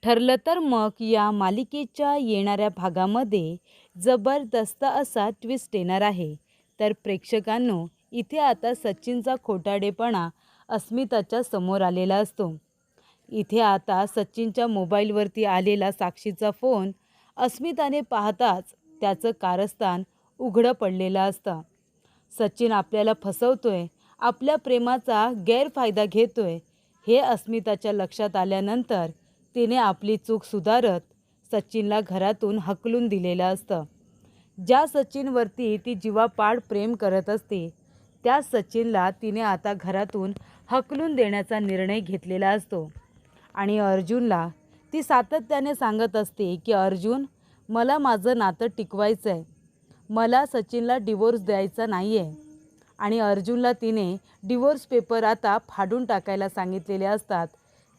ठरलं तर मग या मालिकेच्या येणाऱ्या भागामध्ये जबरदस्त असा ट्विस्ट येणार आहे. तर प्रेक्षकांनो, इथे आता सचिनचा खोटारडेपणा अस्मिताच्या समोर आलेला असतो. इथे आता सचिनच्या मोबाईलवरती आलेला साक्षीचा फोन अस्मिताने पाहताच त्याचं कारस्थान उघडं पडलेलं असतं. सचिन आपल्याला फसवतोय, आपल्या प्रेमाचा गैरफायदा घेतोय हे अस्मिताच्या लक्षात आल्यानंतर तिने आपली चूक सुधारत सचिनला घरातून हकलून दिलेलं असतं. ज्या सचिनवरती ती जीवापाड प्रेम करत असते त्या सचिनला तिने आता घरातून हकलून देण्याचा निर्णय घेतलेला असतो. आणि अर्जुनला ती सातत्याने सांगत असते की अर्जुन, मला माझं नातं टिकवायचं आहे, मला सचिनला डिवोर्स द्यायचा नाही आहे. आणि अर्जुनला तिने डिवोर्स पेपर आता फाडून टाकायला सांगितलेले असतात.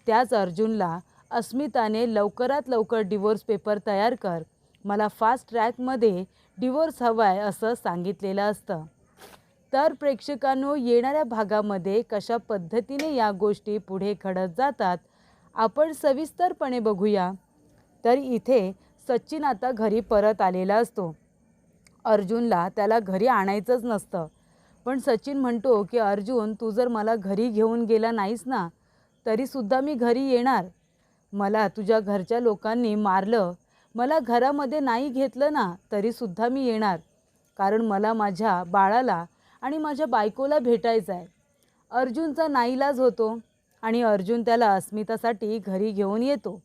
त्याच अर्जुनला अस्मिताने लवकरात लवकर डिवोर्स पेपर तयार कर, मला फास्ट ट्रॅकमध्ये डिवोर्स हवा आहे असं सांगितलेलं असतं. तर प्रेक्षकांनो, येणाऱ्या भागामध्ये कशा पद्धतीने या गोष्टी पुढे घडत जातात आपण सविस्तरपणे बघूया. तर इथे सचिन आता घरी परत आलेला असतो. अर्जुनला त्याला घरी आणायचंच नसतं, पण सचिन म्हणतो की अर्जुन, तू जर मला घरी घेऊन गेला नाहीस ना तरीसुद्धा मी घरी येणार. मला तुझ्या घरच्या लोकांनी मारलं, मला घरामध्ये नाही घेतलं ना तरीसुद्धा मी येणार, कारण मला माझ्या बाळाला आणि माझ्या बायकोला भेटायचं आहे. अर्जुनचा नाईलाज होतो आणि अर्जुन त्याला अस्मितासाठी घरी घेऊन येतो,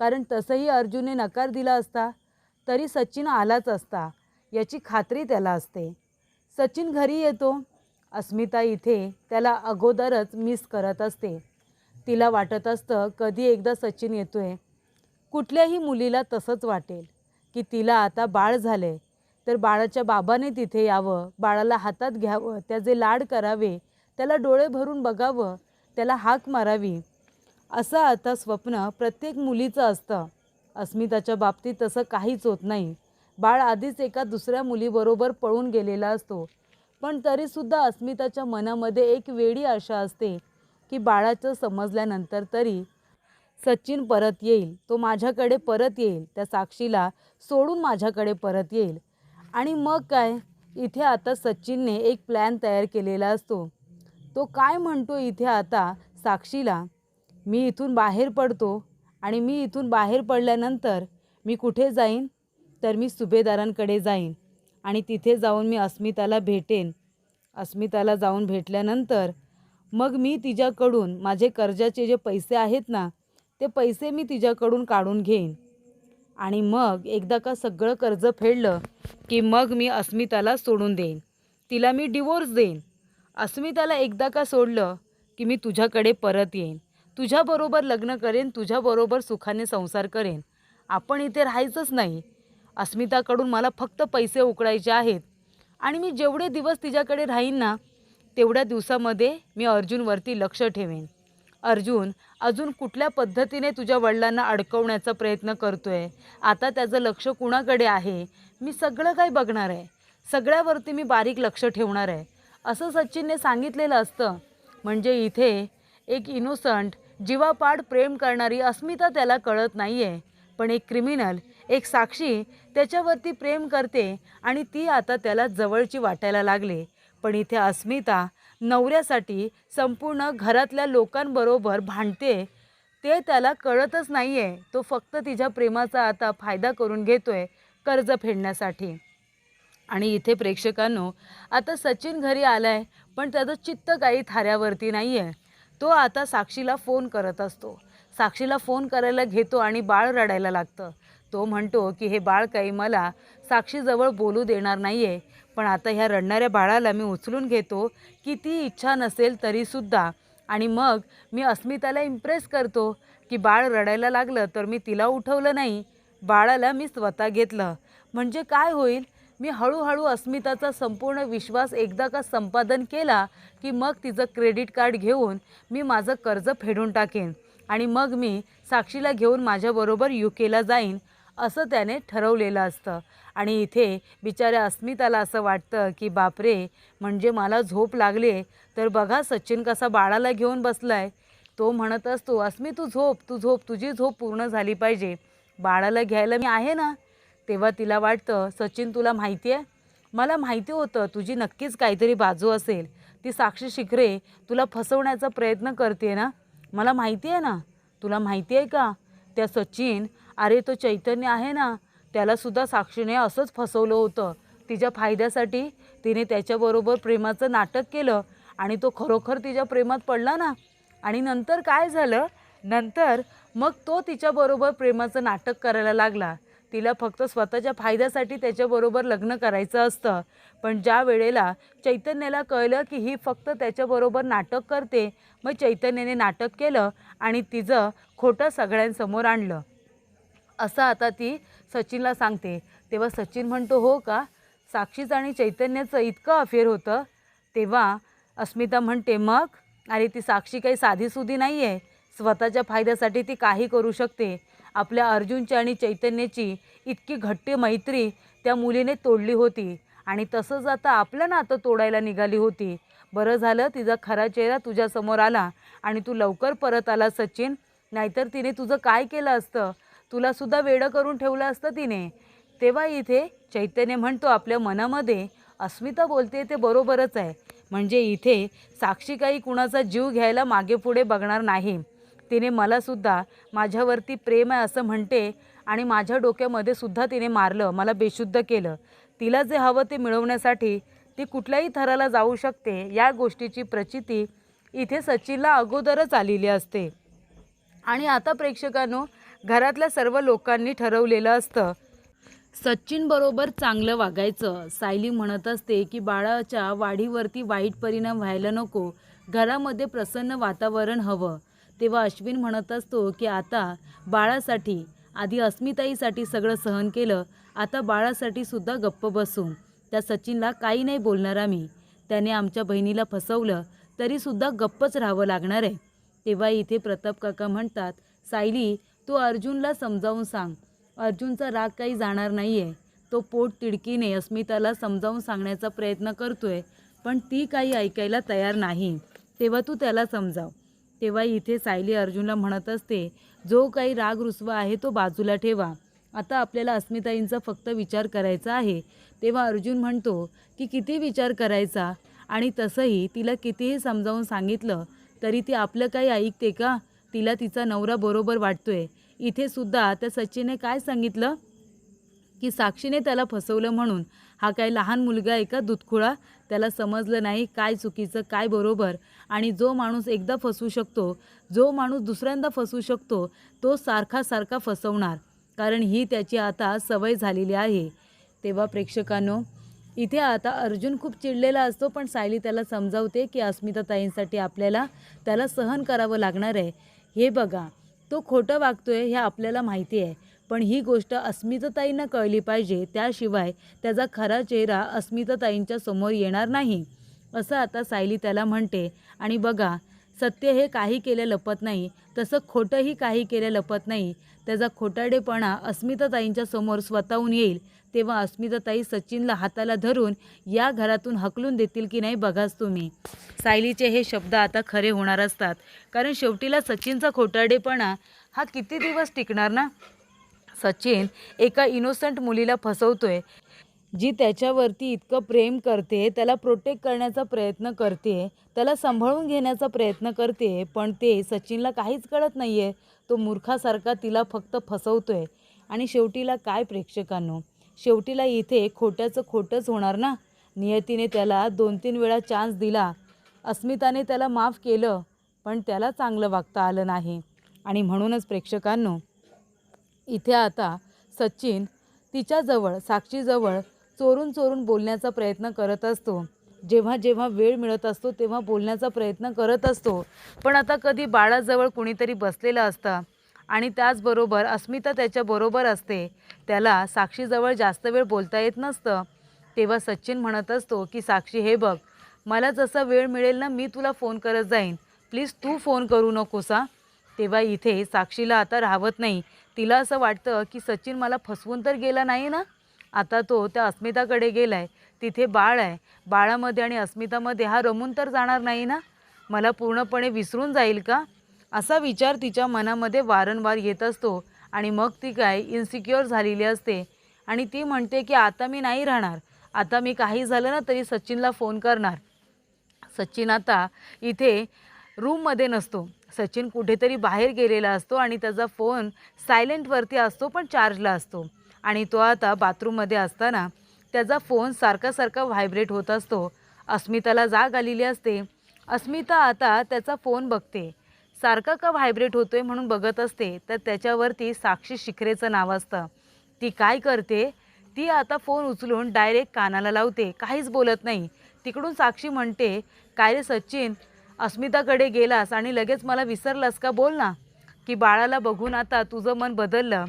कारण तसंही अर्जुनने नकार दिला असता तरी सचिन आलाच असता याची खात्री त्याला असते. सचिन घरी येतो. अस्मिता इथे त्याला अगोदरच मिस करत असते. तिला वाटत असतं कधी एकदा सचिन येतोय. कुठल्याही मुलीला तसंच वाटेल की तिला आता बाळ झाले तर बाळाच्या बाबाने तिथे यावं, बाळाला हातात घ्यावं, त्याचे लाड करावे, त्याला डोळे भरून बघावं, त्याला हाक मारावी, असं आता स्वप्न प्रत्येक मुलीचं असतं. अस्मिताच्या बाबतीत तसं काहीच होत नाही. बाळ आधीच एका दुसऱ्या मुलीबरोबर पळून गेलेला असतो, पण तरीसुद्धा अस्मिताच्या मनामध्ये एक वेडी आशा असते की बाळाचं समजल्यानंतर तरी सचिन परत येईल, तो माझ्याकडे परत येईल, त्या साक्षीला सोडून माझ्याकडे परत येईल. आणि मग काय, इथे आता सचिनने एक प्लॅन तयार केलेला असतो. तो काय म्हणतो इथे आता साक्षीला, मी इथून बाहेर पडतो आणि मी इथून बाहेर पडल्यानंतर मी कुठे जाईन, तर मी सुभेदारांकडे जाईन आणि तिथे जाऊन मी अस्मिताला भेटेन. अस्मिताला जाऊन भेटल्यानंतर मग मी तिच्याकडून माझे कर्जाचे जे पैसे आहेत ना ते पैसे मी तिच्याकडून काढून घेईन. आणि मग एकदा का सगळं कर्ज फेडलं की मग मी अस्मिताला सोडून देईन, तिला मी डिवोर्स देईन. अस्मिताला एकदा का सोडलं की मी तुझ्याकडे परत येईन, तुझ्याबरोबर लग्न करेन, तुझ्याबरोबर सुखाने संसार करेन, आपण इथे राहायचंच नाही. अस्मिताकडून मला फक्त पैसे उकळायचे आहेत आणि मी जेवढे दिवस तिच्याकडे राहीन ना तेवढ्या दिवसामध्ये मी अर्जुनवरती लक्ष ठेवेन. अर्जुन अजून कुठल्या पद्धतीने तुझ्या वडिलांना अडकवण्याचा प्रयत्न करतोय, आता त्याचं लक्ष कुणाकडे आहे, मी सगळं काही बघणार आहे, सगळ्यावरती मी बारीक लक्ष ठेवणार आहे, असं सचिनने सांगितलेलं असतं. म्हणजे इथे एक इनोसंट जीवापाड प्रेम करणारी अस्मिता त्याला कळत नाही आहे, पण एक क्रिमिनल, एक साक्षी त्याच्यावरती प्रेम करते आणि ती आता त्याला जवळची वाटायला लागले. पण इथे अस्मिता नवऱ्यासाठी संपूर्ण घरातल्या लोकांबरोबर भांडते, ते त्याला कळतच नाही आहे. तो फक्त तिच्या प्रेमाचा आता फायदा करून घेतोय कर्ज फेडण्यासाठी. आणि इथे प्रेक्षकांनो, आता सचिन घरी आलाय पण त्याचं चित्त काही थाऱ्यावरती नाही आहे. तो आता साक्षीला फोन करत असतो. साक्षीला फोन करायला घेतो आणि बाळ रडायला लागतं. तो म्हणतो की हे बाळ काही मला साक्षीजवळ बोलू देणार नाही आहे, पण आता ह्या रडणाऱ्या बाळाला मी उचलून घेतो, किती इच्छा नसेल तरीसुद्धा. आणि मग मी अस्मिताला इम्प्रेस करतो की बाळ रडायला लागलं तर मी तिला उठवलं नाही, बाळाला मी स्वतः घेतलं. म्हणजे काय होईल, मी हळूहळू अस्मिताचा संपूर्ण विश्वास एकदा का संपादन केला की मग तिचं क्रेडिट कार्ड घेऊन मी माझं कर्ज फेडून टाकेन आणि मग मी साक्षीला घेऊन माझ्याबरोबर UKला जाईन, असं त्याने ठरवलेलं असतं. आणि इथे बिचाऱ्या अस्मिताला असं वाटतं की बापरे, म्हणजे मला झोप लागले तर बघा सचिन कसा बाळाला घेऊन बसलाय. तो म्हणत असतो, अस्मी तू झोप, तू झोप, तुझी झोप पूर्ण झाली पाहिजे, बाळाला घ्यायला मी आहे ना. तेव्हा तिला वाटतं, सचिन तुला माहिती आहे, मला माहिती होतं तुझी नक्कीच काहीतरी बाजू असेल. ती साक्षी शिखरे तुला फसवण्याचा प्रयत्न करते ना, मला माहिती आहे ना. तुला माहिती आहे का, त्या सचिन, अरे तो चैतन्य आहे ना, त्यालासुद्धा साक्षीने असंच फसवलं होतं. तिच्या फायद्यासाठी तिने त्याच्याबरोबर प्रेमाचं नाटक केलं आणि तो खरोखर तिच्या प्रेमात पडला ना. आणि नंतर काय झालं, नंतर मग तो तिच्याबरोबर प्रेमाचं नाटक करायला लागला. तिला फक्त स्वतःच्या फायद्यासाठी त्याच्याबरोबर लग्न करायचं असतं. पण ज्या वेळेला चैतन्याला कळलं की ही फक्त त्याच्याबरोबर नाटक करते, मग चैतन्याने नाटक केलं आणि तिचं खोटं सगळ्यांसमोर आणलं. असं आता ती सचिनला सांगते. तेव्हा सचिन म्हणतो, हो का, साक्षीचं आणि चैतन्याचं इतकं अफेअर होतं. तेव्हा अस्मिता म्हणते, मग अरे ती साक्षी काही साधीसुधी नाही आहे, स्वतःच्या फायद्यासाठी ती काही करू शकते. आपल्या अर्जुनची आणि चैतन्याची इतकी घट्ट मैत्री त्या मुलीने तोडली होती आणि तसंच आता आपलं नातं तोडायला निघाली होती. बरं झालं तिचा खरा चेहरा तुझ्यासमोर आला आणि तू लवकर परत आला सचिन, नाहीतर तिने तुझं काय केलं असतं, तुलासुद्धा वेडं करून ठेवलं असतं तिने. तेव्हा इथे चैतन्य म्हणतो आपल्या मनामध्ये, अस्मिता बोलते ते बरोबरच आहे, म्हणजे इथे साक्षी काही कुणाचा जीव घ्यायला मागे पुढे बघणार नाही. तिने मलासुद्धा माझ्यावरती प्रेम आहे असं म्हणते आणि माझ्या डोक्यामध्ये सुद्धा तिने मारलं, मला बेशुद्ध केलं. तिला जे हवं ते मिळवण्यासाठी ती कुठल्याही थराला जाऊ शकते, या गोष्टीची प्रचिती इथे सचिनला अगोदरच आलेली असते. आणि आता प्रेक्षकांनो, घरातल्या सर्व लोकांनी ठरवलेलं असतं सचिनबरोबर चांगलं वागायचं. सायली म्हणत असते की बाळाच्या वाढीवरती वाईट परिणाम व्हायला नको, घरामध्ये प्रसन्न वातावरण हवं. तेव्हा अश्विन म्हणत असतो की आता बाळासाठी, आधी अस्मिताईसाठी सगळं सहन केलं, आता बाळासाठी सुद्धा गप्प बसू. त्या सचिनला काही नाही बोलणार आम्ही, त्याने आमच्या बहिणीला फसवलं तरीसुद्धा गप्पच राहावं लागणार आहे. तेव्हा इथे प्रताप काका म्हणतात, सायली तू अर्जुनला समजावून सांग, अर्जुनचा राग काही जाणार नाही आहे. तो पोट तिडकीने अस्मिताला समजावून सांगण्याचा प्रयत्न करतोय, पण ती काही ऐकायला तयार नाही. तेव्हा तू त्याला समजाव. तेव्हा इथे सायली अर्जुनला म्हणत असते, जो काही राग रुसवा आहे तो बाजूला ठेवा, आता आपल्याला अस्मिताईंचा फक्त विचार करायचा आहे. तेव्हा अर्जुन म्हणतो की किती विचार करायचा, आणि तसंही तिला कितीही समजावून सांगितलं तरी ती आपलं काही ऐकते का, तिला तिचा नवरा बरोबर वाटतोय. इथे सुद्धा त्या सचिनने काय सांगितलं की साक्षीने त्याला फसवलं म्हणून. हा काय लहान मुलगा आहे का दुधखुळा, त्याला समजलं नाही काय चुकीचं काय बरोबर. आणि जो माणूस एकदा फसवू शकतो, जो माणूस दुसऱ्यांदा फसवू शकतो, तो सारखा सारखा फसवणार, कारण ही त्याची आता सवय झालेली आहे. तेव्हा प्रेक्षकांनो, इथे आता अर्जुन खूप चिडलेला असतो, पण सायली त्याला समजावते की अस्मिताताईंसाठी आपल्याला त्याला सहन करावं लागणार आहे. हे बघा, तो खोटं वागतोय हे आपल्याला माहिती आहे, पण ही गोष्ट अस्मिताताईंना कळली पाहिजे, त्याशिवाय त्याचा खरा चेहरा अस्मिताताईंच्या समोर येणार नाही, असं आता सायली त्याला म्हणते. आणि बघा, सत्य हे काही केलं लपत नाही, तसं खोटंही काही केलं लपत नाही. त्याचा खोटाडेपणा अस्मिताताईंच्या समोर स्वतःहून येईल, तेव्हा अस्मिताताई सचिनला हाताला धरून या घरातून हकलून देतील की नाही बघाच तुम्ही. सायलीचे हे शब्द आता खरे होणार असतात, कारण शेवटीला सचिनचा खोटारडेपणा हा किती दिवस टिकणार ना. सचिन एका इनोसंट मुलीला फसवतोय, जी त्याच्यावरती इतकं प्रेम करते, त्याला प्रोटेक्ट करण्याचा प्रयत्न करते, त्याला सांभाळून घेण्याचा प्रयत्न करते, पण ते सचिनला काहीच कळत नाही आहे. तो मूर्खासारखा तिला फक्त फसवतोय. आणि शेवटीला काय प्रेक्षकांनो, शेवटीला इथे खोट्याचं खोटंच होणार ना. नियतीने त्याला 2-3 वेळा चान्स दिला, अस्मिताने त्याला माफ केलं, पण त्याला चांगलं वागता आलं नाही. आणि म्हणूनच प्रेक्षकांनो, इथे आता सचिन तिच्याजवळ, साक्षीजवळ चोरून चोरून बोलण्याचा प्रयत्न करत असतो. जेव्हा जेव्हा वेळ मिळत असतो तेव्हा बोलण्याचा प्रयत्न करत असतो, पण आता कधी बाळाजवळ कुणीतरी बसलेलं असतं आणि त्याचबरोबर अस्मिता त्याच्याबरोबर असते, त्याला साक्षीजवळ जास्त वेळ बोलता येत नसतं. तेव्हा सचिन म्हणत असतो की साक्षी हे बघ, मला जसा वेळ मिळेल ना मी तुला फोन करत जाईन, प्लीज तू फोन करू नकोस हा. तेव्हा इथे साक्षीला आता राहवत नाही. तिला असं वाटतं की सचिन मला फसवून तर गेला नाही ना, आता तो त्या अस्मिताकडे गेला आहे, तिथे बाळ आहे, बाळामध्ये आणि अस्मितामध्ये हा रमून तर जाणार नाही ना, मला पूर्णपणे विसरून जाईल का. असा विचार तिच्या मनामध्ये वारंवार येत असतो आणि मग ती काय इन्सिक्युअर झालेली असते आणि ती म्हणते की आता मी नाही राहणार, आता मी काही झालं ना तरी सचिनला फोन करणार. सचिन आता इथे रूममध्ये नसतो, सचिन कुठेतरी बाहेर गेलेला असतो आणि त्याचा फोन सायलेंटवरती असतो पण चार्जला असतो आणि तो आता बाथरूममध्ये असताना त्याचा फोन सारखा व्हायब्रेट होत असतो. अस्मिताला जाग आलेली असते. अस्मिता आता त्याचा फोन बघते, सारखा का व्हायब्रेट होतोय म्हणून बघत असते तर त्याच्यावरती साक्षी शिखरेचं नाव असतं. ती काय करते, ती आता फोन उचलून डायरेक्ट कानाला लावते, काहीच बोलत नाही. तिकडून साक्षी म्हणते, काय रे सचिन, अस्मिताकडे गेलास आणि लगेच मला विसरलास का, बोल ना. की बाळाला बघून आता तुझं मन बदललं,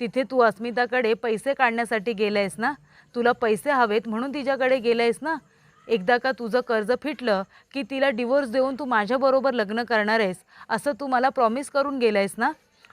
तिथे तू अस्मिताकडे पैसे काढण्यासाठी गेलायस ना, तुला पैसे हवेत म्हणून तिच्याकडे गेलायस ना. एकदा का तुझं कर्ज फिटलं की तिला डिवोर्स देऊन तू माझ्याबरोबर लग्न करणार आहेस असं तू मला प्रॉमिस करून गेलायस ना.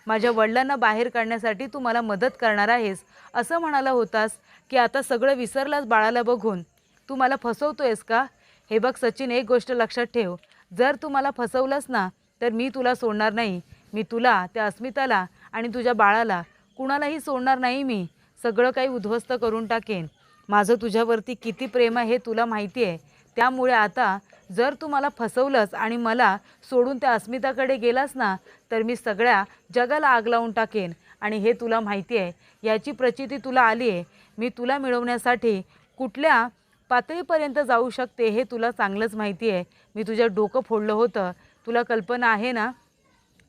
माझ्या वडिलांना बाहेर काढण्यासाठी तू मला मदत करणार आहेस असं म्हणाला होतास की आता सगळं विसरलास बाळाला बघून. तू मला फसवतोयस का. हे बघ सचिन, एक गोष्ट लक्षात ठेव, जर तू मला फसवलंस ना तर मी तुला सोडणार नाही. मी तुला, त्या अस्मिताला आणि तुझ्या बाळाला कुणालाही सोडणार नाही. मी सगळं काही उद्ध्वस्त करून टाकेन. माझं तुझ्यावरती किती प्रेम आहे हे तुला माहिती आहे. त्यामुळे आता जर तू मला फसवलंस आणि मला सोडून त्या अस्मिताकडे गेलास ना तर मी सगळ्या जगाला आग लावून टाकेन आणि हे तुला माहिती आहे. याची प्रचिती तुला आली आहे. मी तुला मिळवण्यासाठी कुठल्या पातळीपर्यंत जाऊ शकते हे तुला चांगलंच माहिती आहे. मी तुझं डोकं फोडलं होतं, तुला कल्पना आहे ना.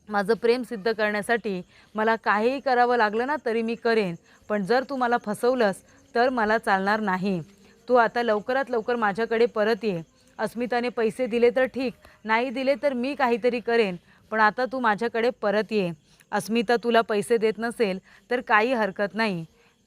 माझं प्रेम सिद्ध करण्यासाठी मला काहीही करावं लागलं ना तरी मी करेन, पण जर तू मला फसवलंस तर मला चालणार नाही. तू आता लवकरात लवकर माझ्याकडे परत ये. अस्मिताने पैसे दिले तर ठीक, नाही दिले तर मी काहीतरी करेन, पण आता तू माझ्याकडे परत ये. अस्मिता तुला पैसे देत नसेल तर काही हरकत नाही.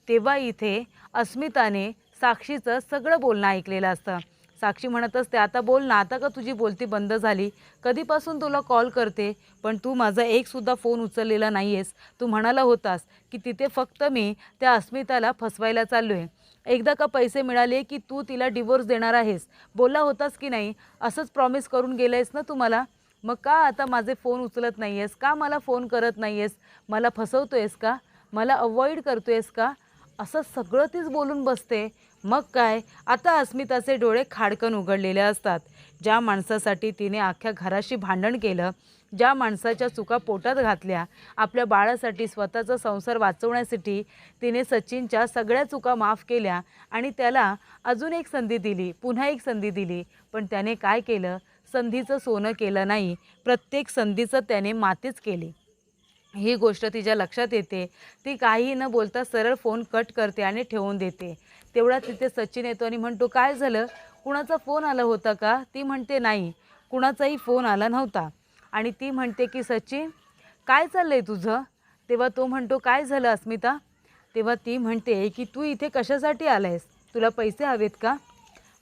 तेव्हा इथे अस्मिताने साक्षीचं सगळं बोलणं ऐकलेलं असतं. साक्षी म्हणत असते, आता बोल ना, आता का तुझी बोलती बंद झाली, कधीपासून तुला कॉल करते पण तू माझा एकसुद्धा फोन उचललेला नाही आहेस. तू म्हणाला होतास की तिथे फक्त मी त्या अस्मिताला फसवायला चाललो आहे. एकदा का पैसे मिळाले की तू तिला डिवोर्स देणार आहेस, बोलला होतास की नाही. असंच प्रॉमिस करून गेला आहेस ना तू मला. मग का आता माझे फोन उचलत नाही आहेस, का मला फोन करत नाही आहेस, मला फसवतो आहेस का, मला अवॉइड करतो आहेस का, असं सगळं तीच बोलून बसते. मग काय, आता अस्मिताचे डोळे खाडकन उघडलेले असतात. ज्या माणसासाठी तिने अख्ख्या घराशी भांडण केलं, ज्या माणसाच्या चुका पोटात घातल्या, आपल्या बाळासाठी, स्वतःचा संसार वाचवण्यासाठी तिने सचिनच्या सगळ्या चुका माफ केल्या आणि त्याला अजून एक संधी दिली, पुन्हा एक संधी दिली, पण त्याने काय केलं, संधीचं सोनं केलं नाही, प्रत्येक संधीचं त्याने मातीच केली. ही गोष्ट तिच्या लक्षात येते. ती काही न बोलता सरळ फोन कट करते आणि ठेवून देते. तेवढा तिथे सचिन येतो आणि म्हणतो, काय झालं, कुणाचा फोन आला होता का. ती म्हणते, नाही, कुणाचाही फोन आला नव्हता. आणि ती म्हणते की सचिन, काय चाललं आहे तुझं. तेव्हा तो म्हणतो, काय झालं अस्मिता. तेव्हा ती म्हणते की तू इथे कशासाठी आला आहेस, तुला पैसे हवेत का,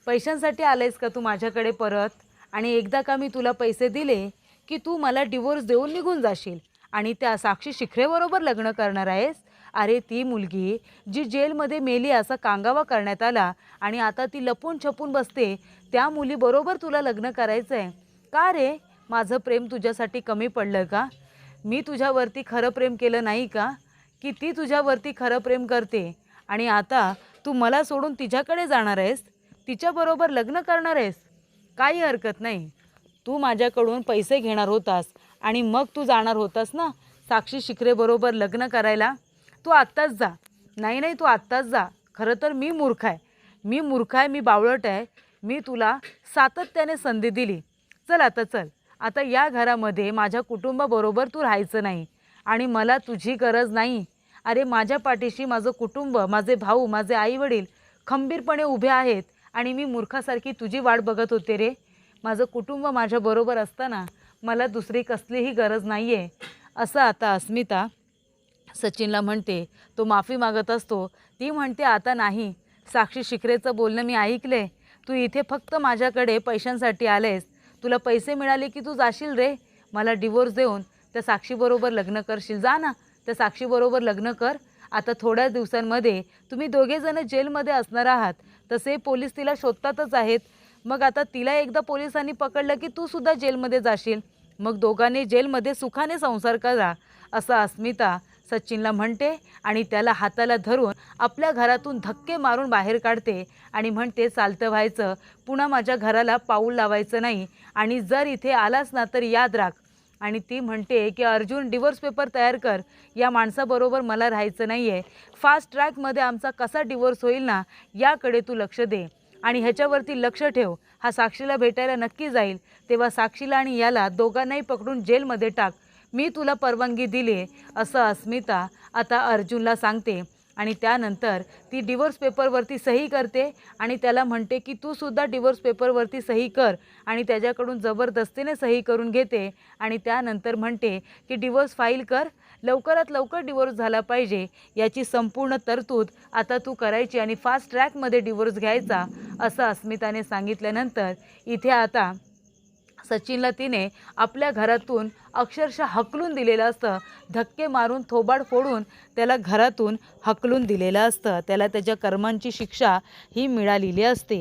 पैशांसाठी आला आहेस का तू माझ्याकडे परत. आणि एकदा का मी तुला पैसे दिले की तू मला डिवोर्स देऊन निघून जाशील आणि त्या साक्षी शिखरेबरोबर लग्न करणार आहेस. अरे ती मुलगी जी जेलमध्ये मेली असा कांगावा करण्यात आला आणि आता ती लपून छपून बसते, त्या मुलीबरोबर तुला लग्न करायचं आहे का रे. माझं प्रेम तुझ्यासाठी कमी पडलं का, मी तुझ्यावरती खरं प्रेम केलं नाही का, की ती तुझ्यावरती खरं प्रेम करते आणि आता तू मला सोडून तिच्याकडे जाणार आहेस, तिच्याबरोबर लग्न करणार आहेस. काही हरकत नाही, तू माझ्याकडून पैसे घेणार होतास आणि मग तू जाणार होतास ना साक्षी शिखरेबरोबर लग्न करायला. तू आत्ताच जा. नाही नाही, तू आत्ताच जा. खरं तर मी मूर्ख आहे, मी बावळट आहे. मी तुला सातत्याने संधी दिली. चल आता चल, आता या घरामध्ये माझ्या कुटुंबाबरोबर तू राहायचं नाही आणि मला तुझी गरज नाही. अरे माझ्या पाठीशी माझं कुटुंब, माझे भाऊ, माझे आईवडील खंबीरपणे उभे आहेत आणि मी मूर्खासारखी तुझी वाट बघत होते रे. माझं कुटुंब माझ्याबरोबर असताना मला दुसरी कसलीही गरज नाही आहे. असं आता अस्मिता सचिनला म्हणते. तो माफी मागत असतो. ती म्हणते, आता नाही, साक्षी शिखरेचं बोलणं मी ऐकले. तू इथे फक्त माझ्याकडे पैशांसाठी आलेस. तुला पैसे मिळाले की तू जाशील रे. मला डिवोर्स देऊन त्या साक्षीबरोबर लग्न करशील. जा ना, त्या साक्षीबरोबर लग्न कर. आता थोड्या दिवसांमध्ये तुम्ही दोघेजण जेलमध्ये असणार आहात. तसे पोलीस तिला शोधतातच आहेत. मग आता तिला एकदा पोलिसांनी पकडलं की तू सुद्धा जेलमध्ये जाशील. मग दोघांनी जेलमध्ये सुखाने संसार करा असं अस्मिता सचिनला म्हणते आणि त्याला हाताला धरून आपल्या घरातून धक्के मारून बाहेर काढते आणि म्हणते चालतं व्हायचं, पुन्हा माझ्या घराला पाऊल लावायचं नाही आणि जर इथे आलास ना तर याद राख. आणि ती म्हणते की अर्जुन डिवोर्स पेपर तयार कर, या माणसाबरोबर मला राहायचं नाही आहे. फास्ट ट्रॅकमध्ये आमचा कसा डिवोर्स होईल ना याकडे तू लक्ष दे आणि ह्याच्यावरती लक्ष ठेव. हा साक्षीला भेटायला नक्की जाईल, तेव्हा साक्षीला आणि याला दोघांनाही पकडून जेलमध्ये टाक. मी तुला परवानगी दिली आहे असं अस्मिता आता अर्जुनला सांगते. आणि त्यानंतर ती डिवोर्स पेपरवरती सही करते आणि त्याला म्हणते की तू सुद्धा डिवोर्स पेपरवरती सही कर आणि त्याच्याकडून जबरदस्तीने सही करून घेते आणि त्यानंतर म्हणते की डिवोर्स फाईल कर, लवकरात लवकर डिवोर्स झाला पाहिजे याची संपूर्ण तरतूद आता तू करायची आणि फास्ट ट्रॅकमध्ये डिवोर्स घ्यायचा असं अस्मिताने सांगितल्यानंतर इथे आता सचिनला तिने आपल्या घरातून अक्षरशः हकलून दिलेलं असतं. धक्के मारून थोबाड फोडून त्याला घरातून हकलून दिलेलं असतं. त्याला त्याच्या कर्मांची शिक्षा ही मिळालेली असते.